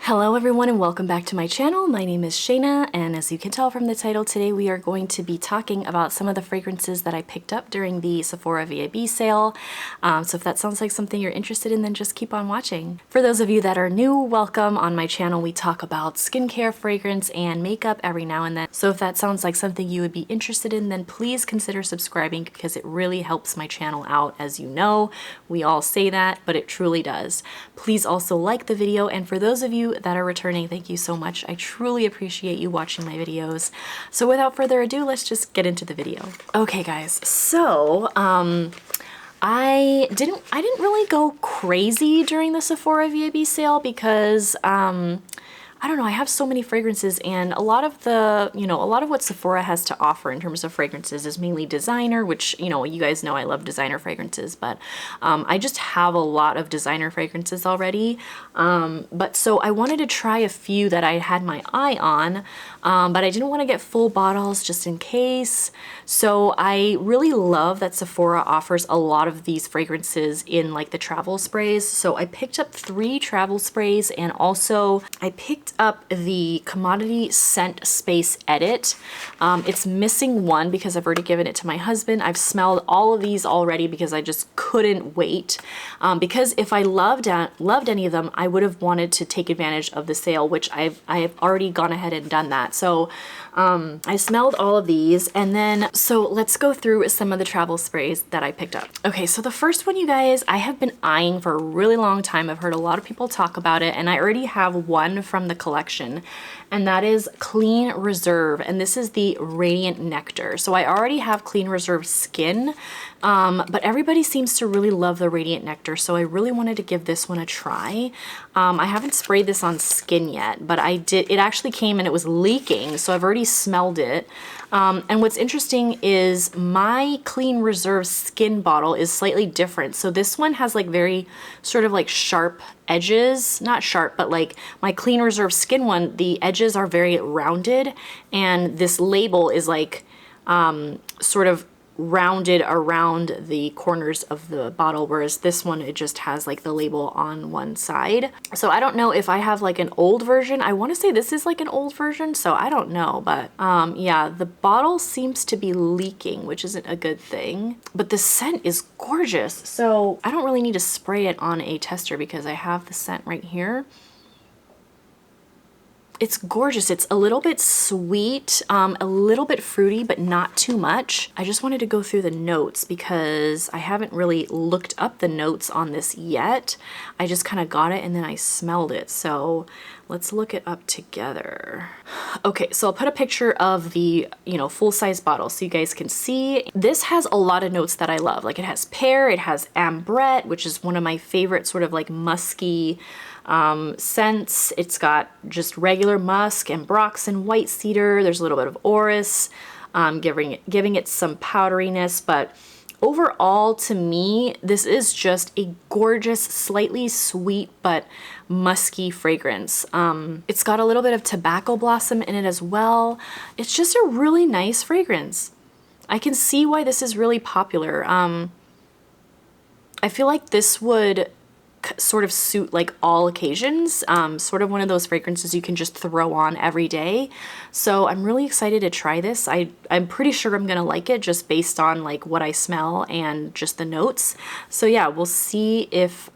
Hello everyone and welcome back to my channel. My name is Shayna, and as you can tell from the title, today we are going to be talking about some of the fragrances that I picked up during the Sephora VIB sale. So if that sounds like something you're interested in, then just keep on watching. For those of you that are new, welcome. On my channel we talk about skincare, fragrance, and makeup every now and then. So if that sounds like something you would be interested in, then please consider subscribing because it really helps my channel out. As you know, we all say that, but it truly does. Please also like the video, and for those of you that are returning, thank you so much. I truly appreciate you watching my videos. So without further ado, let's just get into the video. Okay guys, so I didn't really go crazy during the Sephora VIB sale because I don't know, I have so many fragrances, and a lot of the, a lot of what Sephora has to offer in terms of fragrances is mainly designer, which, you guys know I love designer fragrances, but I just have a lot of designer fragrances already. But so I wanted to try a few that I had my eye on, but I didn't want to get full bottles just in case. So I really love that Sephora offers a lot of these fragrances in like the travel sprays. So I picked up 3 travel sprays, and also I picked up the Commodity Scent Space Edit. It's missing one because I've already given it to my husband. I've smelled all of these already because I just couldn't wait. Because if I loved any of them, I would have wanted to take advantage of the sale, which I have already gone ahead and done that. So I smelled all of these, and then so let's go through some of the travel sprays that I picked up. Okay, so the first one, you guys, I have been eyeing for a really long time. I've heard a lot of people talk about it, and I already have one from the collection, and that is Clean Reserve, and this is the Radiant Nectar. So I already have Clean Reserve skin, but everybody seems to really love the Radiant Nectar, so I really wanted to give this one a try. I haven't sprayed this on skin yet, but I did. It actually came and it was leaking, so I've already smelled it. And what's interesting is my Clean Reserve skin bottle is slightly different. So this one has like very sort of like sharp edges, not sharp, but like my Clean Reserve skin one, the edges are very rounded, and this label is like sort of rounded around the corners of the bottle, whereas this one, it just has like the label on one side. So I don't know if I have like an old version. I want to say this is like an old version, so I don't know, but yeah, the bottle seems to be leaking, which isn't a good thing, but the scent is gorgeous. So I don't really need to spray it on a tester because I have the scent right here. It's gorgeous. It's a little bit sweet, a little bit fruity, but not too much. I just wanted to go through the notes because I haven't really looked up the notes on this yet. I just kind of got it and then I smelled it. So let's look it up together. Okay, so I'll put a picture of the, full-size bottle so you guys can see. This has a lot of notes that I love. Like it has pear, it has ambrette, which is one of my favorite sort of like musky scents. It's got just regular musk and ambroxan, white cedar. There's a little bit of orris, giving it some powderiness, but overall, to me, this is just a gorgeous, slightly sweet but musky fragrance. It's got a little bit of tobacco blossom in it as well. It's just a really nice fragrance. I can see why this is really popular. I feel like this would sort of suit like all occasions, sort of one of those fragrances you can just throw on every day. So I'm really excited to try this. I'm pretty sure I'm gonna like it just based on like what I smell and just the notes. So yeah, we'll see if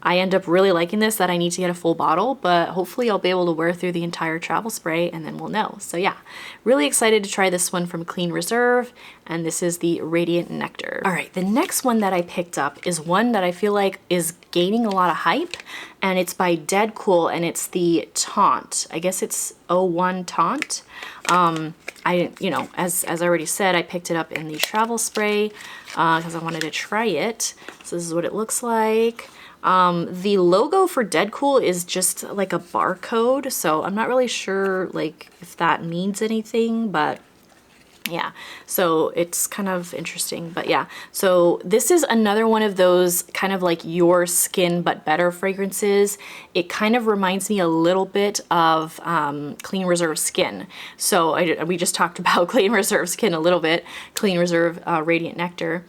I end up really liking this, that I need to get a full bottle, but hopefully I'll be able to wear through the entire travel spray and then we'll know. So yeah, really excited to try this one from Clean Reserve, and this is the Radiant Nectar. All right, the next one that I picked up is one that I feel like is gaining a lot of hype, and it's by Dead Cool, and it's the Taunt. I guess it's 01 Taunt. As I already said, I picked it up in the travel spray because I wanted to try it. So this is what it looks like. The logo for Dead Cool is just like a barcode, so I'm not really sure like if that means anything, but yeah, so it's kind of interesting. But yeah, so this is another one of those kind of like your skin but better fragrances. It kind of reminds me a little bit of Clean Reserve skin. So we just talked about Clean Reserve skin a little bit, Clean Reserve Radiant Nectar.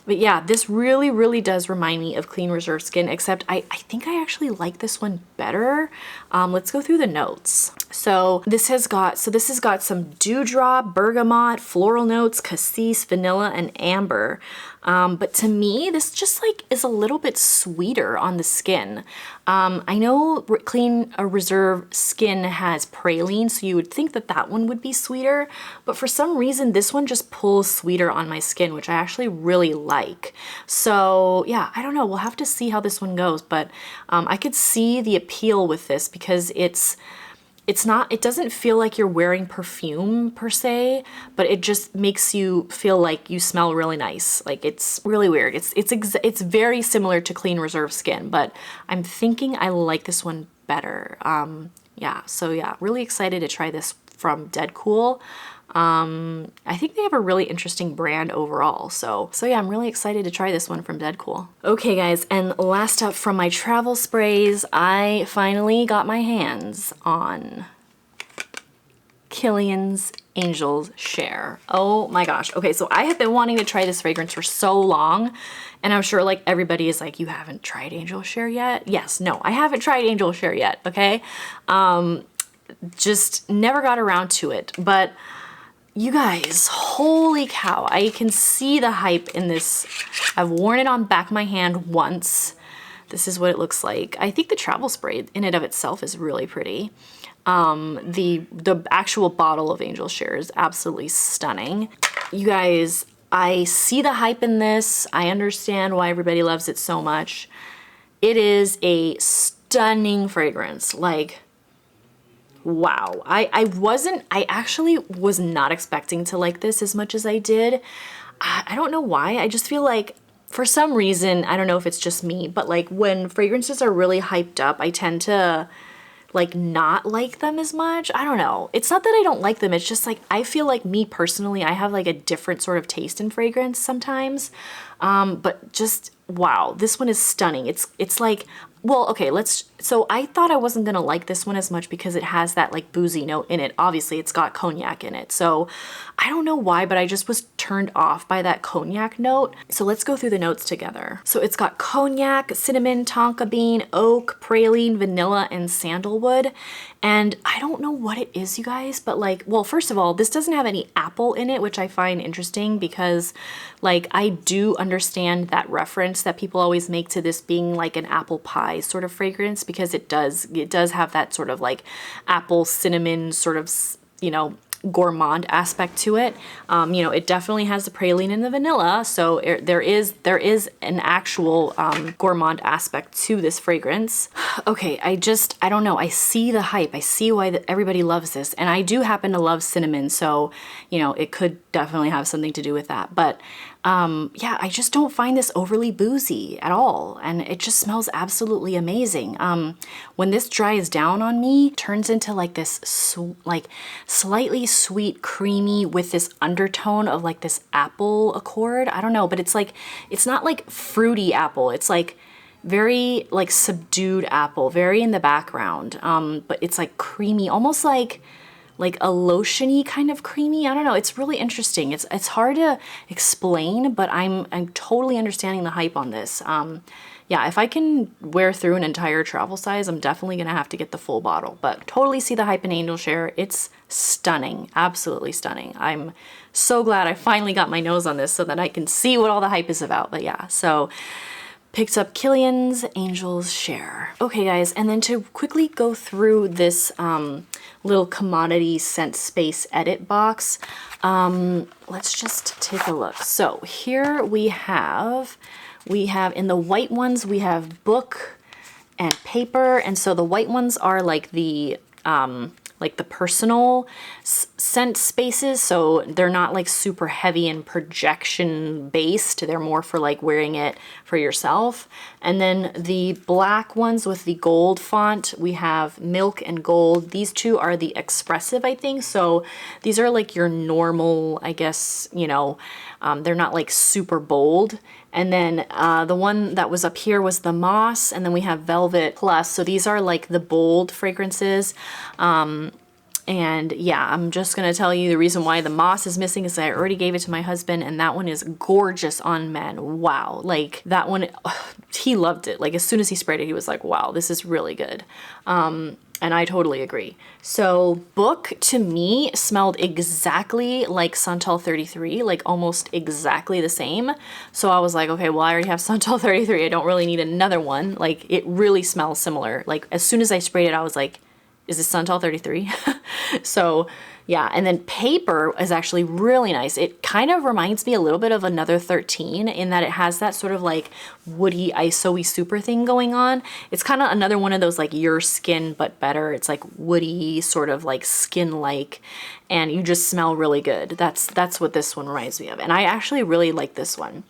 But yeah, this really, really does remind me of Clean Reserve Skin, except I think I actually like this one better. Let's go through the notes. So this has got some dewdrop, bergamot, floral notes, cassis, vanilla, and amber. But to me, this just like is a little bit sweeter on the skin. I know Clean Reserve Skin has praline, so you would think that that one would be sweeter, but for some reason this one just pulls sweeter on my skin, which I actually really like. So yeah, I don't know, we'll have to see how this one goes, but I could see the appeal with this because it doesn't feel like you're wearing perfume per se, but it just makes you feel like you smell really nice. Like, it's really weird. It's very similar to Clean Reserve Skin, but I'm thinking I like this one better. Yeah, so yeah, really excited to try this from Dead Cool. I think they have a really interesting brand overall. So yeah, I'm really excited to try this one from Dead Cool. Okay guys, and last up from my travel sprays, I finally got my hands on Kilian's Angel's Share. Oh my gosh. Okay, so I have been wanting to try this fragrance for so long, and I'm sure like everybody is like, you haven't tried Angel's Share yet? Yes, no, I haven't tried Angel's Share yet, okay? Just never got around to it, but you guys, holy cow, I can see the hype in this. I've worn it on the back of my hand once. This is what it looks like. I think the travel spray in and of itself is really pretty. The actual bottle of Angel Share is absolutely stunning. You guys, I see the hype in this. I understand why everybody loves it so much. It is a stunning fragrance. Like, wow. I actually was not expecting to like this as much as I did. I don't know why. I just feel like for some reason, I don't know if it's just me, but like when fragrances are really hyped up, I tend to like not like them as much. I don't know. It's not that I don't like them. It's just like, I feel like me personally, I have like a different sort of taste in fragrance sometimes. But just, wow, this one is stunning. It's like, well, okay, so I thought I wasn't gonna like this one as much because it has that like boozy note in it. Obviously it's got cognac in it. So I don't know why, but I just was turned off by that cognac note. So let's go through the notes together. So it's got cognac, cinnamon, tonka bean, oak, praline, vanilla, and sandalwood. And I don't know what it is, you guys, but like, well, first of all, this doesn't have any apple in it, which I find interesting because like I do understand that reference that people always make to this being like an apple pie sort of fragrance, because it does have that sort of like apple cinnamon sort of, you know, gourmand aspect to it. You know, it definitely has the praline and the vanilla, so there is an actual gourmand aspect to this fragrance. Okay, I don't know. I see the hype. I see why everybody loves this, and I do happen to love cinnamon, so you know, it could definitely have something to do with that. But yeah, I just don't find this overly boozy at all, and it just smells absolutely amazing. When this dries down on me, it turns into like this like slightly sweet, creamy with this undertone of like this apple accord. I don't know, but it's like, it's not like fruity apple. It's like very like subdued apple, very in the background. But it's like creamy, almost like a lotiony kind of creamy. I don't know. It's really interesting. It's hard to explain, but I'm totally understanding the hype on this. Yeah, if I can wear through an entire travel size, I'm definitely gonna have to get the full bottle, but totally see the hype in Angel Share. It's stunning, absolutely stunning. I'm so glad I finally got my nose on this so that I can see what all the hype is about. But yeah, so picked up Kilian's Angel's Share. Okay guys, and then to quickly go through this little commodity scent space edit box, let's just take a look. So here we have in the white ones, we have book and paper. And so the white ones are like the personal scent spaces. So they're not like super heavy and projection based. They're more for like wearing it for yourself. And then the black ones with the gold font, we have milk and gold. These two are the expressive, I think. So these are like your normal, I guess, you know, they're not like super bold. And then the one that was up here was the Moss, and then we have Velvet Plus. So these are like the bold fragrances. And yeah, I'm just gonna tell you the reason why the moss is missing is I already gave it to my husband, and that one is gorgeous on men. Wow, like that one, he loved it. Like as soon as he sprayed it, he was like, wow, this is really good. And I totally agree. So Book to me smelled exactly like Santal 33, like almost exactly the same. So I was like, okay, well I already have Santal 33. I don't really need another one. Like it really smells similar. Like as soon as I sprayed it, I was like, is this Santal 33? So yeah, and then Paper is actually really nice. It kind of reminds me a little bit of another 13 in that it has that sort of like woody ISO-y super thing going on. It's kind of another one of those like your skin but better. It's like woody, sort of like skin-like, and you just smell really good. That's what this one reminds me of. And I actually really like this one.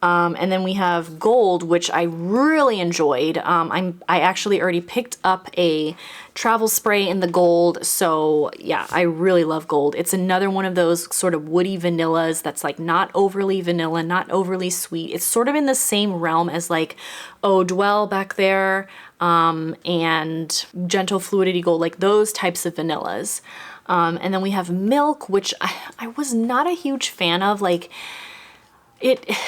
And then we have Gold, which I really enjoyed. I actually already picked up a travel spray in the Gold, so yeah, I really love Gold. It's another one of those sort of woody vanillas that's like not overly vanilla, not overly sweet. It's sort of in the same realm as like Oh Dwell back there, and Gentle Fluidity Gold, like those types of vanillas. And then we have Milk, which I was not a huge fan of. Like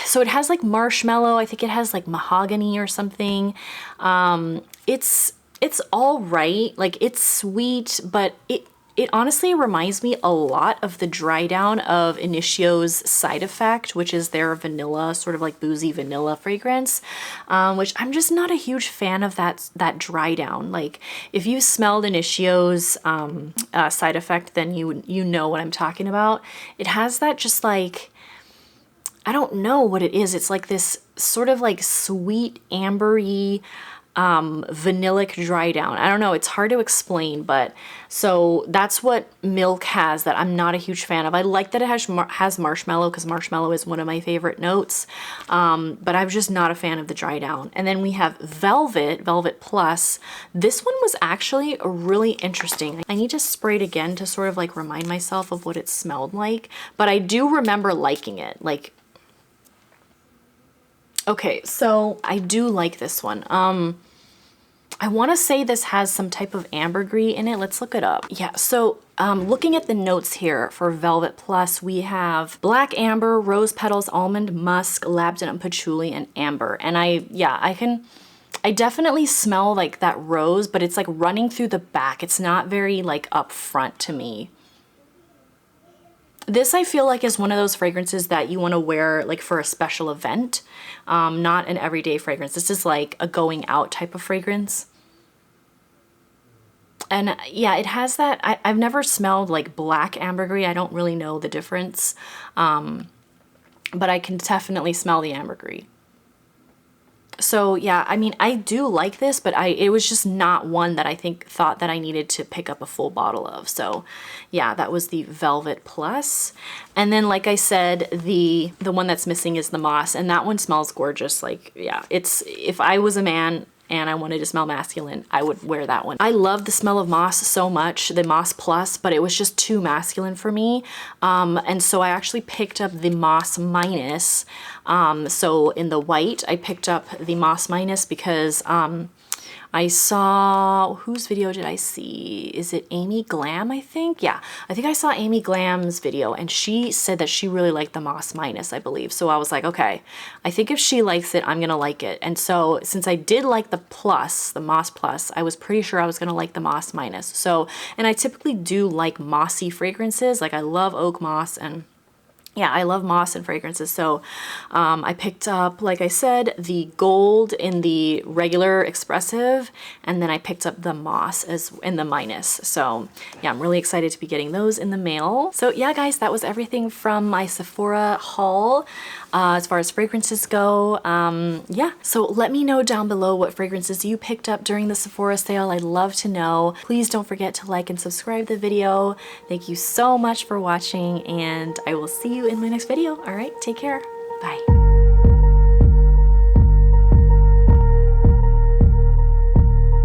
so it has like marshmallow. I think it has like mahogany or something. It's all right. Like it's sweet, but it honestly reminds me a lot of the dry down of Initio's Side Effect, which is their vanilla, sort of like boozy vanilla fragrance, which I'm just not a huge fan of that dry down. Like if you smelled Initio's Side Effect, then you know what I'm talking about. It has that just like, I don't know what it is. It's like this sort of like sweet, ambery, vanillic dry down. I don't know. It's hard to explain, but so that's what Milk has that I'm not a huge fan of. I like that it has marshmallow because marshmallow is one of my favorite notes, but I'm just not a fan of the dry down. And then we have Velvet Plus. This one was actually really interesting. I need to spray it again to sort of like remind myself of what it smelled like, but I do remember liking it. Like, okay, so I do like this one. I want to say this has some type of ambergris in it. Let's look it up. Yeah, so looking at the notes here for Velvet Plus, we have black amber, rose petals, almond, musk, labdanum, patchouli, and amber. And I definitely smell like that rose, but it's like running through the back. It's not very like up front to me. This I feel like is one of those fragrances that you want to wear like for a special event, not an everyday fragrance. This is like a going out type of fragrance. And yeah, it has that, I've never smelled like black ambergris. I don't really know the difference, but I can definitely smell the ambergris. So yeah, I mean, I do like this, but it was just not one that I thought that I needed to pick up a full bottle of. So yeah, that was the Velvet Plus. And then like I said, the one that's missing is the Moss, and that one smells gorgeous. Like, yeah, if I was a man and I wanted to smell masculine, I would wear that one. I love the smell of Moss so much, the Moss Plus, but it was just too masculine for me. And so I actually picked up the Moss Minus. So in the white, I picked up the Moss Minus because I saw, whose video did I see? Is it Amy Glam, I think? Yeah, I think I saw Amy Glam's video, and she said that she really liked the Moss Minus, I believe. So I was like, okay, I think if she likes it, I'm gonna like it. And so since I did like the Plus, the Moss Plus, I was pretty sure I was gonna like the Moss Minus. So, and I typically do like mossy fragrances. Like I love oak moss, and yeah, I love moss and fragrances. So I picked up, like I said, the Gold in the regular expressive, and then I picked up the Moss as in the Minus. So yeah, I'm really excited to be getting those in the mail. So yeah, guys, that was everything from my Sephora haul as far as fragrances go. Yeah, so let me know down below what fragrances you picked up during the Sephora sale. I'd love to know. Please don't forget to like and subscribe the video. Thank you so much for watching, and I will see you in my next video. All right, take care. Bye.